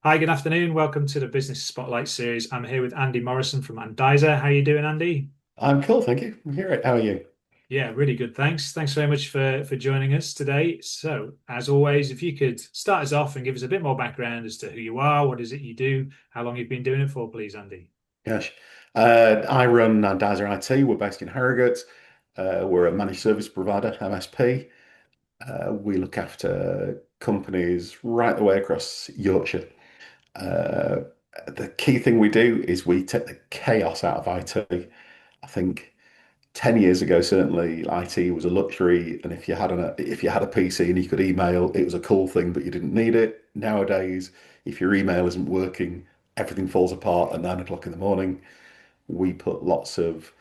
Hi, good afternoon. Welcome to the Business Spotlight series. I'm here with Andy Morrison from Andisa. How you doing, Andy? I'm cool, thank you. I'm here. How are you? Yeah, really good. Thanks. Thanks very much for joining us today. So, as always, if you could start us off and give us a bit more background as to who you are, what is it you do, how long you've been doing it for, please, Andy. Gosh. I run Andisa IT. We're based in Harrogate. We're a managed service provider, MSP. We look after companies right the way across Yorkshire. Uh, the key thing we do is we take the chaos out of IT. I think 10 years ago, certainly IT was a luxury, and if you had a PC and you could email, it was a cool thing, but you didn't need it. Nowadays, if your email isn't working, everything falls apart at 9 o'clock in the morning. We put lots of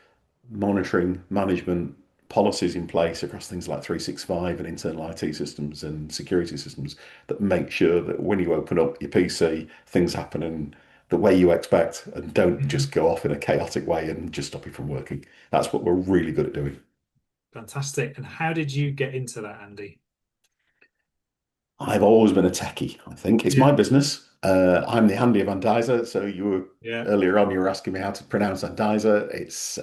monitoring management policies in place across things like 365 and internal IT systems and security systems that make sure that when you open up your PC, things happen in the way you expect and don't Mhm. just go off in a chaotic way and just stop you from working. That's what we're really good at doing. Fantastic. And how did you get into that, Andy? I've always been a techie, I think. It's my Yeah, business. I'm the Andy of Andisa. So you were yeah, earlier on, you were asking me how to pronounce Andisa. It's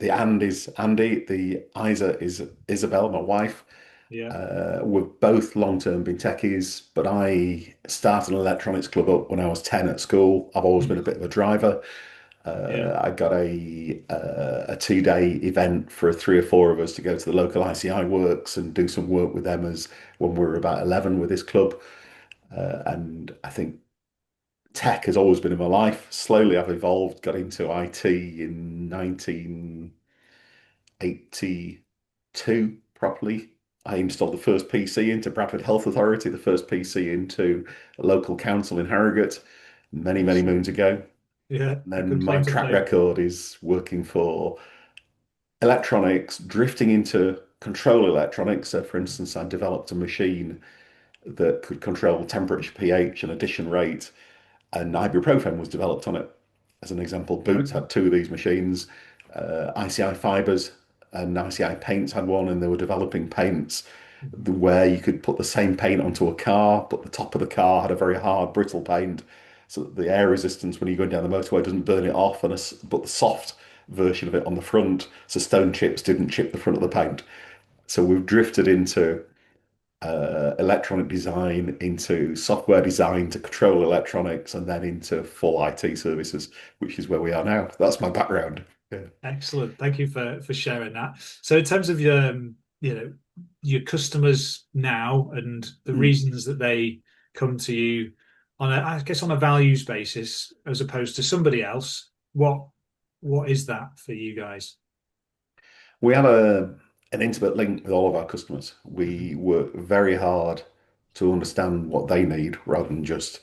the And is Andy, the Isa is Isabel, my wife. yeah, We've both long-term been techies, but I started an electronics club up when I was 10 at school. I've always been a Mhm. bit of a driver. Yeah. I got a 2-day event for three or four of us to go to the local ICI works and do some work with them as when we were about 11 with this club. And I think tech has always been in my life. Slowly I've evolved, got into IT in 1982 properly. I installed the first PC into Bradford Health Authority, the first PC into a local council in Harrogate many, many moons Excellent. ago. Yeah, And a then good my claim to track fame. record is working for electronics, drifting into control electronics. So, for instance, I developed a machine that could control temperature, pH, and addition rate, and ibuprofen was developed on it. As an example, Boots Okay. had two of these machines. ICI Fibers and ICI Paints had one, and they were developing paints Mhm. where you could put the same paint onto a car, but the top of the car had a very hard, brittle paint, so that the air resistance when you're going down the motorway doesn't burn it off, but the soft version of it on the front, so stone chips didn't chip the front of the paint. So we've drifted into electronic design, into software design to control electronics, and then into full IT services, which is where we are now. That's my background. Yeah. Excellent. Thank you for sharing that. So in terms of your your customers now and the Mm. reasons that they come to you on a I guess on a values basis as opposed to somebody else, what is that for you guys? We have an intimate link with all of our customers. We Mhm. work very hard to understand what they need rather than just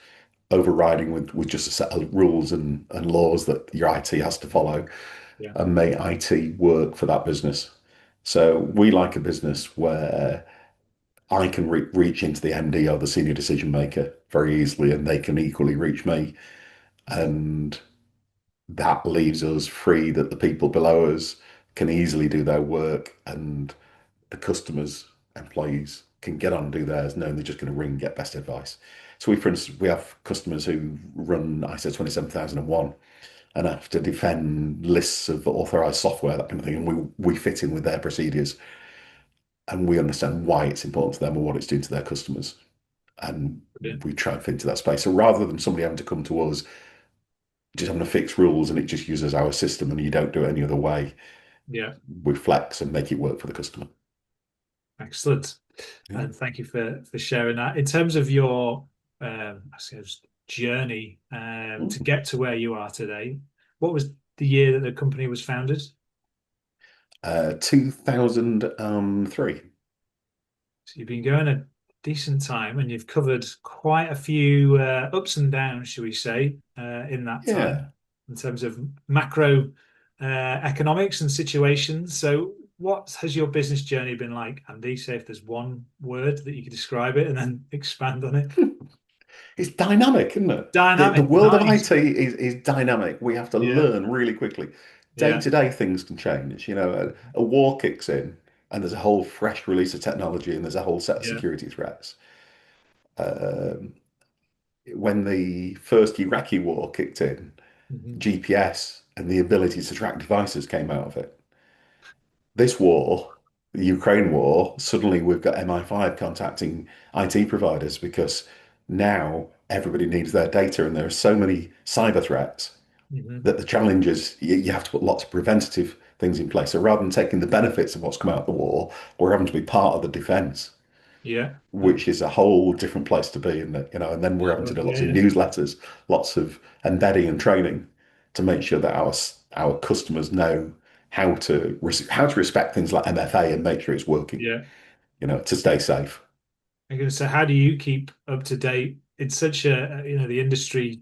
overriding with just a set of rules and laws that your IT has to follow Yeah. and make IT work for that business. So we like a business where I can reach into the MD or the senior decision maker very easily, and they can equally reach me. Mhm. And that leaves us free that the people below us can easily do their work, and the customers, employees can get on and do theirs, knowing they're just going to ring and get best advice. So we, for instance, we have customers who run ISO 27001 and have to defend lists of authorized software, that kind of thing, and we fit in with their procedures and we understand why it's important to them and what it's doing to their customers. And Brilliant. we try and fit into that space. So rather than somebody having to come to us just having to fix rules and it just uses our system and you don't do it any other way, Yeah. we flex and make it work for the customer. Excellent. Yeah. And thank you for sharing that. In terms of your I suppose journey to Mm. get to where you are today, what was the year that the company was founded? 2003. So you've been going a decent time and you've covered quite a few ups and downs, shall we say, in that time Yeah. in terms of macro economics and situations. So, what has your business journey been like, Andy? Say if there's one word that you could describe it and then expand on it. It's dynamic, isn't it? The Dynamic, world of nice. IT is dynamic. We have to Yeah, learn really quickly. Day yeah, to day, things can change. A war kicks in, and there's a whole fresh release of technology, and there's a whole set of yeah. security threats. Um, when the first Iraqi war kicked in, Hmm. GPS and the ability to track devices came out of it. This war, the Ukraine war, suddenly we've got MI5 contacting IT providers because now everybody needs their data and there are so many cyber threats Hmm. that the challenge is you have to put lots of preventative things in place. So rather than taking the benefits of what's come out of the war, we're having to be part of the defense, Yeah. which is a whole different place to be. And then we're having to Sure. do Yeah. lots of Yeah. newsletters, lots of embedding and training to make sure that our customers know how to respect things like MFA and make sure it's working, Yeah. to stay safe. I'm going to say, how do you keep up to date? It's such the industry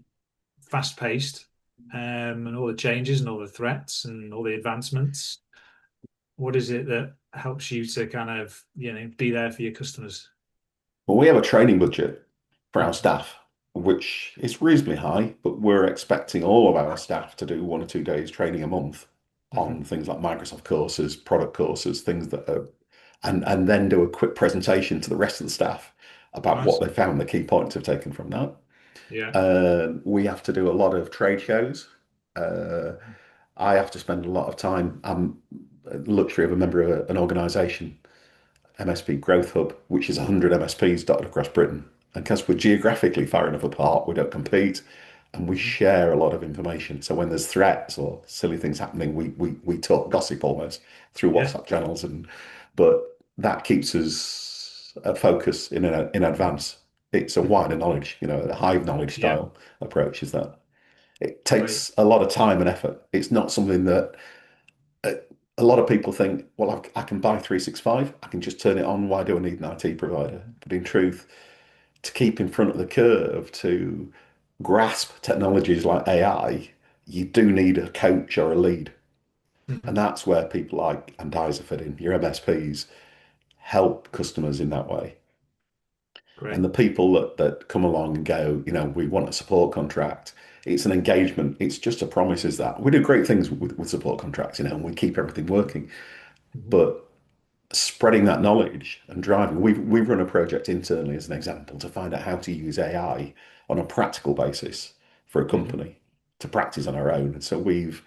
fast paced, and all the changes and all the threats and all the advancements. What is it that helps you to kind of, be there for your customers? Well, we have a training budget for our Mhm. staff, which is reasonably high, but we're expecting all of our staff to do 1 or 2 days training a month on Mhm. things like Microsoft courses, product courses, things that are, and then do a quick presentation to the rest of the staff about what Nice. they found, the key points they've taken from that. Yeah. We have to do a lot of trade shows. Uh, I have to spend a lot of time. I'm the luxury of a member of an organisation, MSP Growth Hub, which is 100 MSPs dotted across Britain. And because we're geographically far enough apart, we don't compete and we Mhm. share a lot of information. So when there's threats or silly things happening, we talk gossip almost through Yeah. WhatsApp channels. But that keeps us a focus in advance. It's a Mhm. wider knowledge, a hive knowledge Yeah. style approach is that. It Great. takes a lot of time and effort. It's not something that uh, a lot of people think, well, I can buy 365, I can just turn it on. Why do I need an IT provider? Mhm. But in truth, to keep in front of the curve, to grasp technologies like AI, you do need a coach or a lead. And Mhm. that's where people like Andisa fit in. Your MSPs help customers in that way. And Great. the people that come along and go, we want a support contract. It's an engagement. It's just a promise is that we do great things with support contracts, and we keep everything working. Mhm. But spreading that knowledge and driving. We've run a project internally as an example to find out how to use AI on a practical basis for a Mhm. company to practice on our own. And so we've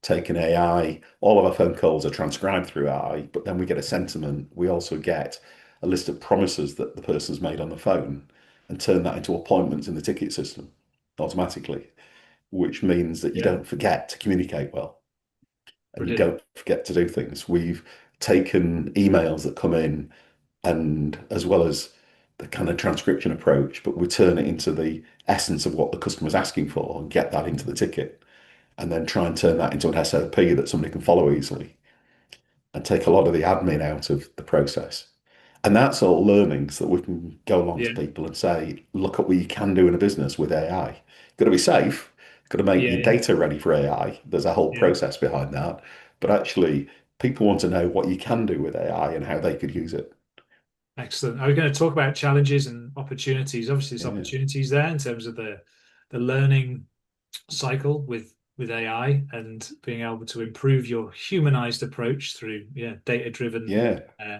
taken AI, all of our phone calls are transcribed through AI, but then we get a sentiment. We also get a list of promises that the person's made on the phone and turn that into appointments in the ticket system automatically, which means that you Yeah. don't forget to communicate well and you Brilliant. don't forget to do things. We've taken emails that come in and as well as the kind of transcription approach, but we turn it into the essence of what the customer's asking for and get that into the Mhm. ticket and then try and turn that into an SOP that somebody can follow easily and take a lot of the admin out of the process. And that's all learnings that we can go along to Yeah. people and say, look at what you can do in a business with AI. You've got to be safe, you've got to make Yeah. your Yeah. data ready for AI. There's a whole Yeah. process behind that. But actually, people want to know what you can do with AI and how they could use it. Excellent. I was going to talk about challenges and opportunities. Obviously, there's Yeah. opportunities there in terms of the learning cycle with AI and being able to improve your humanized approach through, data-driven Yeah. uh,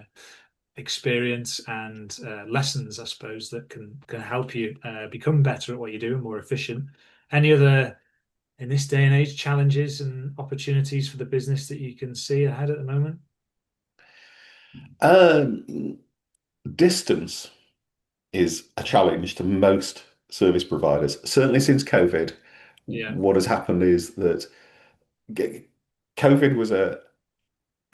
experience and lessons, I suppose, that can help you become better at what you do and more efficient. Any other, in this day and age, challenges and opportunities for the business that you can see ahead at the moment? Um, Distance is a challenge to most service providers. Certainly since COVID, Yeah. what has happened is that COVID was an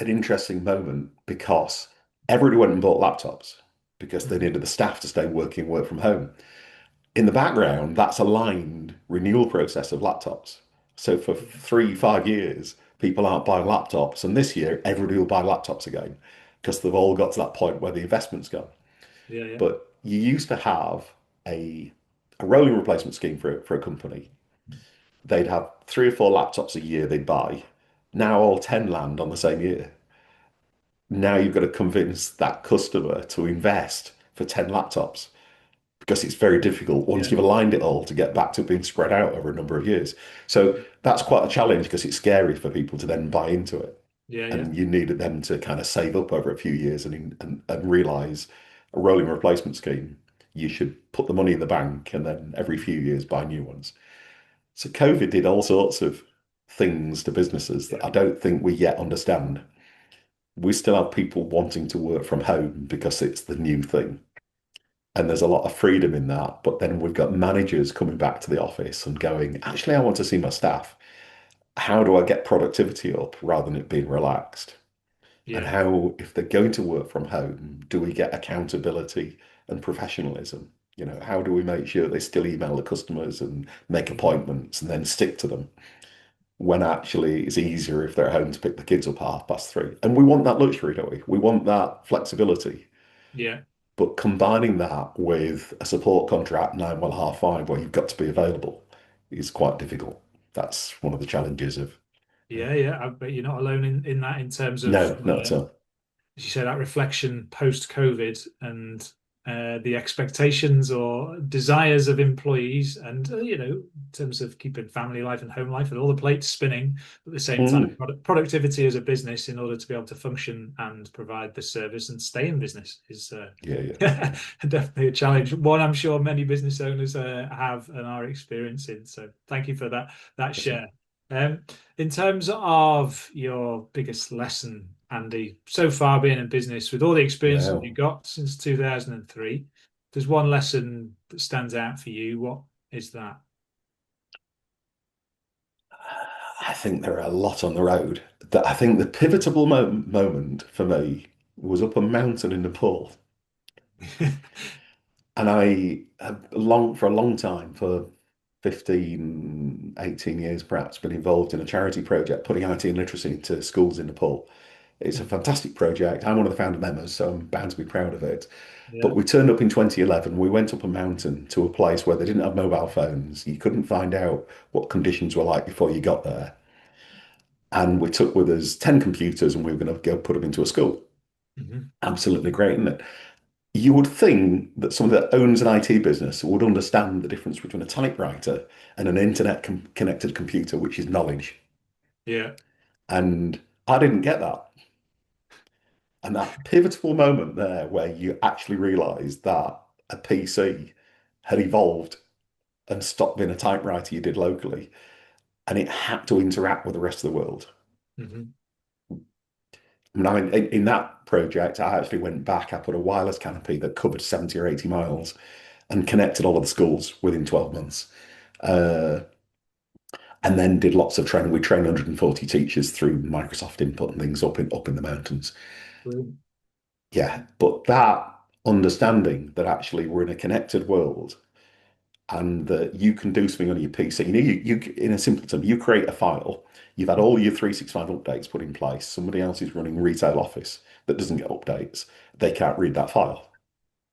interesting moment because everybody went and bought laptops because they Mhm. needed the staff to stay working, work from home. In the background, that's aligned renewal process of laptops. So for Yeah. 3, 5 years, people aren't buying laptops, and this year everybody will buy laptops again because they've all got to that point where the investment's gone. Yeah. Yeah. But you used to have a a rolling replacement scheme for a company. They'd have 3 or 4 laptops a year they'd buy. Now all 10 land on the same year. Now you've got to convince that customer to invest for 10 laptops because it's very difficult once Yeah. you've aligned it all to get back to being spread out over a number of years. So that's quite a challenge because it's scary for people to then buy into it. Yeah. Yeah. And you needed them to kind of save up over a few years and realize a rolling replacement scheme. You should put the money in the bank and then every few years buy new ones. So COVID did all sorts of things to businesses that Yeah. I don't think we yet understand. We still have people wanting to work from home because it's the new thing. And there's a lot of freedom in that. But then we've got managers coming back to the office and going, actually, I want to see my staff. How do I get productivity up rather than it being relaxed? And Yeah. how, if they're going to work from home, do we get accountability and professionalism? How do we make sure they still email the customers and make Mhm. appointments and then stick to them when actually it's easier if they're at home to pick the kids up at 3:30? And we want that luxury, don't we? We want that flexibility. Yeah. But combining that with a support contract, 9 well, 5, where you've got to be available, is quite difficult. That's one of the challenges of. Yeah. Yeah. I bet you're not alone in that in terms of No, not at all. as you say, that reflection post COVID and the expectations or desires of employees, and in terms of keeping family life and home life and all the plates spinning at the same time, Mm, productivity as a business in order to be able to function and provide the service and stay in business is yeah, yeah, yeah. definitely a challenge. One I'm sure many business owners have and are experiencing. So thank you for that That's it. share. Um, in terms of your biggest lesson, Andy, so far being in business with all the experience that you Wow. got since 2003, there's one lesson that stands out for you. What is that? I think there are a lot on the road. That I think the pivotal moment for me was up a mountain in Nepal. And I have for a long time, for 15, 18 years perhaps, been involved in a charity project putting IT and literacy into schools in Nepal. It's a fantastic project. I'm one of the founder members, so I'm bound to be proud of it. Yeah. But we turned up in 2011. We went up a mountain to a place where they didn't have mobile phones. You couldn't find out what conditions were like before you got there. And we took with us 10 computers and we were going to go put them into a school. Hmm. Absolutely great, isn't it? You would think that someone that owns an IT business would understand the difference between a typewriter and an internet connected computer, which is knowledge. Yeah. And I didn't get that. And that pivotal moment there where you actually realize that a PC had evolved and stopped being a typewriter you did locally, and it had to interact with the rest of the world. Hmm. Now, in that project, I actually went back. I put a wireless canopy that covered 70 or 80 miles and connected all of the schools within 12 months. Uh, and then did lots of training. We trained 140 teachers through Microsoft input and things up in the mountains. Brilliant. Yeah, but that understanding that actually we're in a connected world and that you can do something on your PC. You in a simple term, you create a file. You've had all Hmm. your 365 updates put in place. Somebody else is running retail office that doesn't get updates. They can't read that file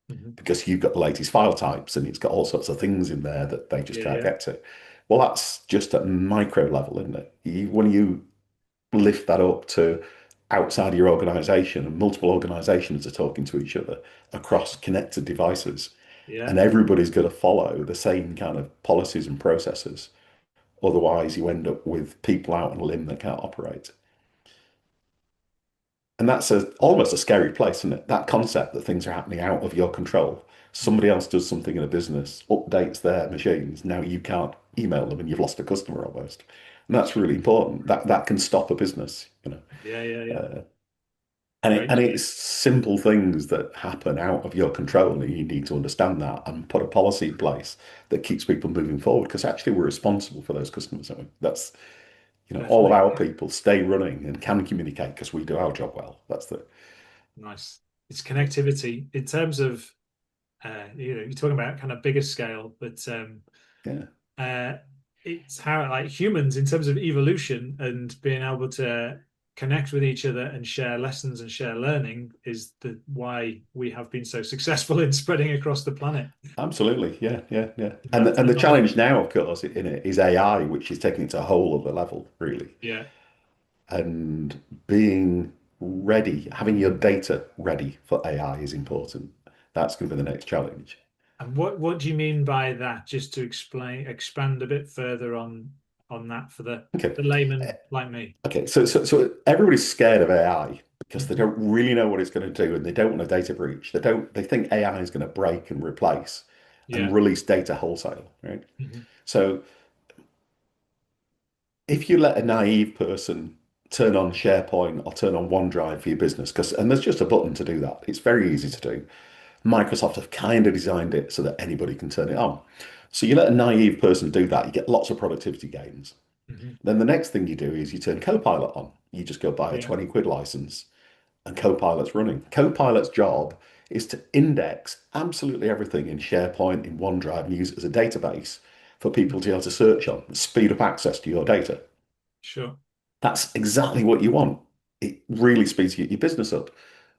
Hmm. because you've got the latest file types and it's got all sorts of things in there that they just Yeah. can't Yeah. get to. Well, that's just at micro level, isn't it? When you lift that up to outside your organization and multiple organizations are talking to each other across connected devices, Yeah. and everybody's got to follow the same kind of policies and processes. Otherwise, you end up with people out on a limb that can't operate. And that's almost a scary place, isn't it? That concept that things are happening out of your control. Somebody Hmm. else does something in a business, updates their machines. Now you can't email them and you've lost a customer almost. And that's really important. That can stop a business. Yeah. Yeah. Yeah. Uh, and Great. it's simple things that happen out of your control, and you need to understand that and put a policy in place that keeps people moving forward. Because actually, we're responsible for those customers, aren't we? That's all of Definitely. our people stay running and can communicate because we do our job well. That's the Nice. It's connectivity in terms of you're talking about kind of bigger scale, but yeah, uh, it's how like humans in terms of evolution and being able to connect with each other and share lessons and share learning is the why we have been so successful in spreading across the planet. absolutely, yeah, yeah, yeah. And the Developing knowledge. challenge now, of course, in it is AI, which is taking it to a whole other level, really, Yeah. and being ready, having your data ready for AI is important. That's going to be the next challenge. And what do you mean by that? Just to expand a bit further on that for Okay. the layman like me. Okay, so everybody's scared of AI because they Hmm. don't really know what it's going to do and they don't want a data breach. They think AI is going to break and replace and Yeah. release data wholesale, right? Hmm. So if you let a naive person turn on SharePoint or turn on OneDrive for your business, and there's just a button to do that. It's very easy to do. Microsoft have kind of designed it so that anybody can turn it on. So you let a naive person do that, you get lots of productivity gains. Hmm. Then the next thing you do is you turn Copilot on. You just go buy a Yeah. 20 quid license and Copilot's running. Copilot's job is to index absolutely everything in SharePoint, in OneDrive, and use it as a database for people to be able to search on, speed up access to your data. Sure. That's exactly what you want. It really speeds your business up.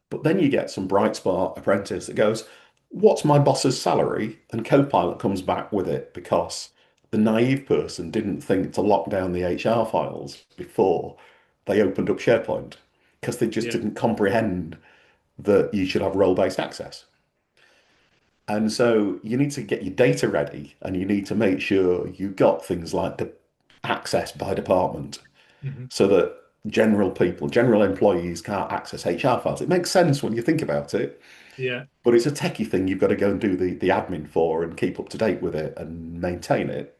But then you get some bright smart apprentice that goes, what's my boss's salary? And Copilot comes back with it because the naive person didn't think to lock down the HR files before they opened up SharePoint because they just Yeah. didn't comprehend that you should have role-based access. And so you need to get your data ready and you need to make sure you've got things like the access by department Hmm. so that general people, general employees can't access HR files. It makes sense when you think about it, Yeah. but it's a techie thing you've got to go and do the admin for and keep up to date with it and maintain it.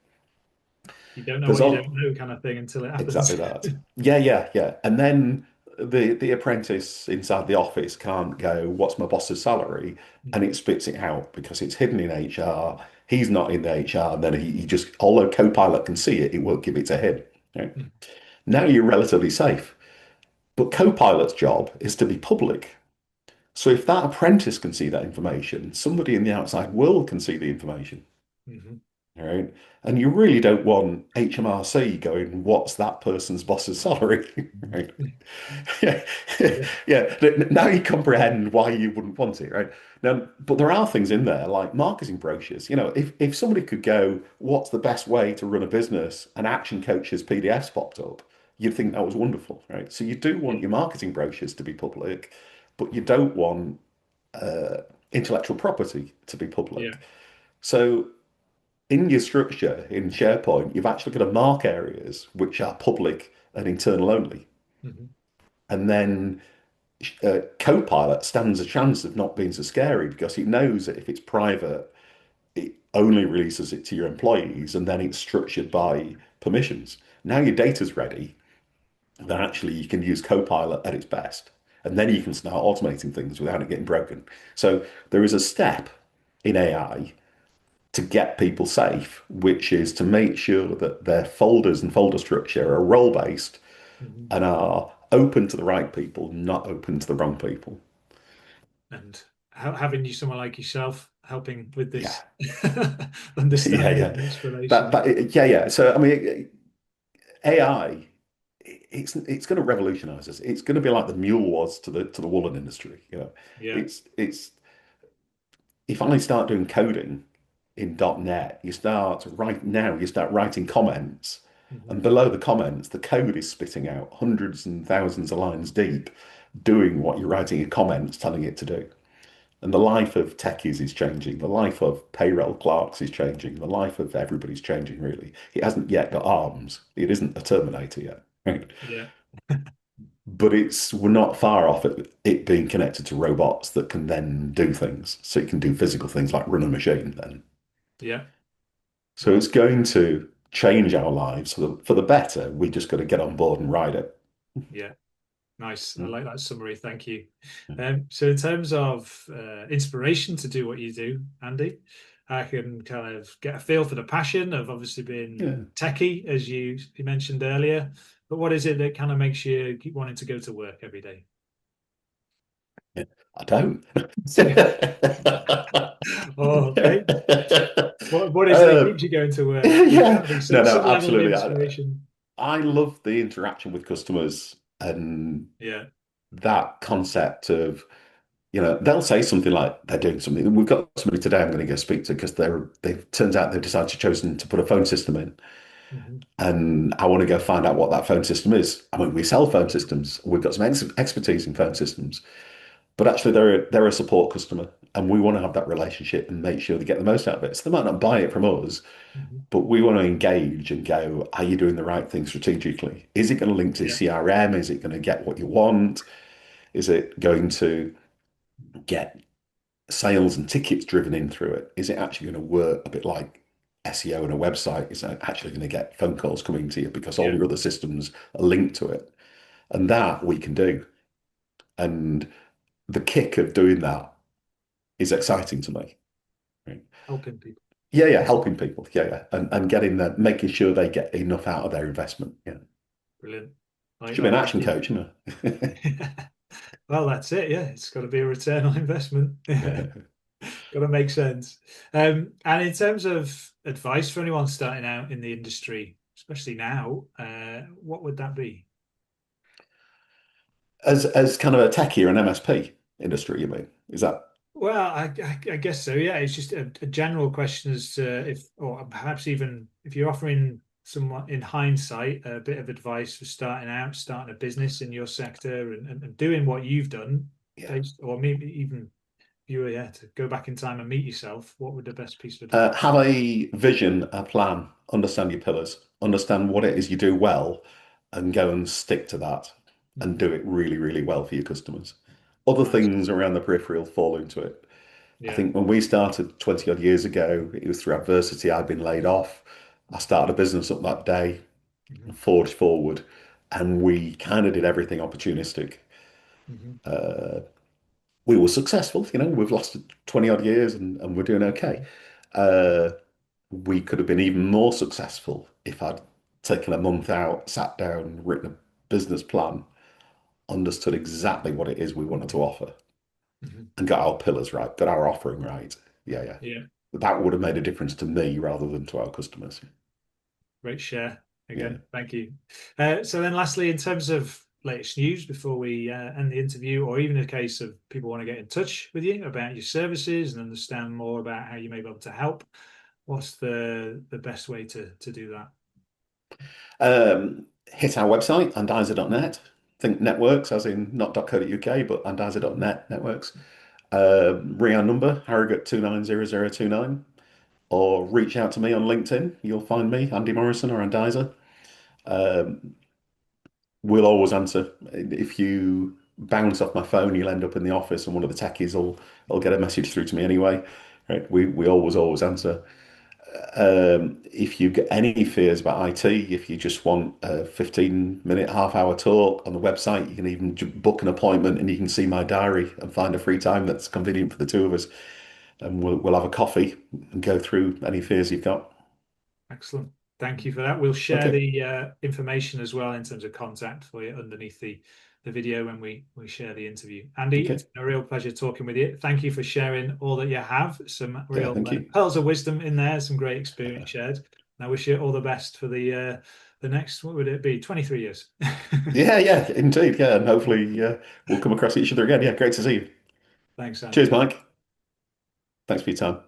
You don't know There's what you don't all know kind of thing until it exactly happens. that. Yeah, yeah, yeah. And then the apprentice inside the office can't go, what's my boss's salary? And it spits it out because it's hidden in HR. He's not in the HR, and then he just, although Copilot can see it, it won't give it to him. Right? Mhm. Now you're relatively safe. But Copilot's job is to be public. So if that apprentice can see that information, somebody in the outside world can see the information. Mhm. All right. And you really don't want HMRC going, what's that person's boss's salary? Right. Yeah. Yeah. Yeah. Now you comprehend why you wouldn't want it, right? Now, but there are things in there like marketing brochures. If somebody could go, what's the best way to run a business? And Action Coach's PDFs popped up, you'd think that was wonderful, right? So you do Yeah. want your marketing brochures to be public, but you don't want uh, intellectual property to be Yeah. public. So in your structure in SharePoint, you've actually got to mark areas which are public and internal only. Mhm. And then Copilot stands a chance of not being so scary because it knows that if it's private, it only releases it to your employees and then it's structured by permissions. Now your data's ready, then actually you can use Copilot at its best. And then you can start automating things without it getting broken. So there is a step in AI to get people safe, which is to make sure that their folders and folder structure are role based Mhm. and are open to the right people, not open to the wrong people. And having you someone like yourself helping with Yeah, this yeah, understanding yeah. and explanation. Yeah, yeah. So I mean, AI, it's going to revolutionize us. It's going to be like the mule was to the woolen industry. Yeah. It's if I start doing coding in .NET, you start writing comments, Mhm. and below the comments, the code is spitting out hundreds and thousands of lines deep, doing what you're writing in comments, telling it to do. And the life of techies is changing. The life of payroll clerks is changing. The life of everybody's changing, really. It hasn't yet got arms. It isn't a Terminator yet, right? Yeah. But we're not far off it being connected to robots that can then do things. So it can do physical things like run a machine then. Yeah. So it's Well, going to change our lives for the better. We just got to get on board and ride it. yeah. Nice. I Mm. like that summary. Thank you. So in terms of inspiration to do what you do, Andy, I can kind of get a feel for the passion of obviously being Yeah. techie, as you mentioned earlier. But what is it that kind of makes you keep wanting to go to work every day? Yeah. I don't. Oh, okay. What is it that Uh, keeps you going to work? There's got yeah. to be No, no, some level of absolutely. inspiration. I love the interaction with customers and Yeah. that concept of, they'll say something like they're doing something. We've got somebody today I'm going to go speak to because they've turns out they've decided to chosen to put a phone system in. Hmm. And I want to go find out what that phone system is. I mean, we sell phone systems. We've got some expertise in phone systems, but actually they're a support customer and we want to have that relationship and make sure they get the most out of it. So they might not buy it from us, Hmm. but we want to engage and go, are you doing the right thing strategically? Is it going to link to Yeah. CRM? Is it going to get what you want? Is it going to get sales and tickets driven in through it? Is it actually going to work a bit like SEO and a website? Is it actually going to get phone calls coming to you because all Yeah. your other systems are linked to it? And that we can do. And the kick of doing that is exciting to me. Right? Helping people. Yeah, yeah, helping people. Yeah, yeah. And getting them, making sure they get enough out of their investment. Yeah. Brilliant. Like Should be an that. action Thank coach, shouldn't it? you. Well, that's it. Yeah, it's got to be a return on investment. Yeah. Got to make sense. And in terms of advice for anyone starting out in the industry, especially now, what would that be? As kind of a techie or an MSP industry, you mean? Is that Well, I guess so. Yeah, it's just a general question as to if, or perhaps even if you're offering someone in hindsight a bit of advice for starting out, starting a business in your sector and doing what you've done, yeah. based, or maybe even if you were, yeah, to go back in time and meet yourself, what would the best piece of advice? Have a vision, a plan, understand your pillars, understand what it is you do well, and go and stick to that and Mhm. do it really, really well for your customers. Other Nice. things around the peripheral fall into it. I Yeah. think when we started 20 odd years ago, it was through adversity. I'd been laid off. I started a business up that day, Mhm. forged forward, and we kind of did everything opportunistic. Mhm. Uh, we were successful, we've lasted 20 odd years and we're doing okay. Uh, we could have been even more successful if I'd taken a month out, sat down, written a business plan, understood exactly what it is we wanted to offer, Mhm. and got our pillars right, got our offering right. Yeah, yeah. Yeah. That would have made a difference to me rather than to our customers. Great share Yeah. again. Thank you. So then lastly, in terms of latest news before we end the interview, or even a case of people want to get in touch with you about your services and understand more about how you may be able to help, what's the best way to do that? Hit our website, andisa.net. Think networks, as in not .co.uk, but Mhm. andisa.net networks. Ring our number, Harrogate 290029, or reach out to me on LinkedIn. You'll find me, Andy Morrison or Andisa. Um, we'll always answer. If you bounce off my phone, you'll end up in the office, and one of the techies will get a message through to me anyway. Right? We always answer. If you get any fears about IT, if you just want a 15-minute, half-hour talk on the website, you can even book an appointment and you can see my diary and find a free time that's convenient for the two of us. And we'll have a coffee and go through any fears you've got. Excellent. Thank you for that. We'll share Okay. the information as well in terms of contact for you underneath the video when we share the interview. Andy, Okay. it's been a real pleasure talking with you. Thank you for sharing all that you have. Some Yeah, real thank you. pearls of wisdom in there, some great experience shared. And I wish you all the best for the next, what would it be, 23 years. Yeah, yeah, indeed. Yeah, and hopefully we'll come across each other again. Yeah, great to see you. Thanks, Cheers, Andy. Mike. Thanks for your time.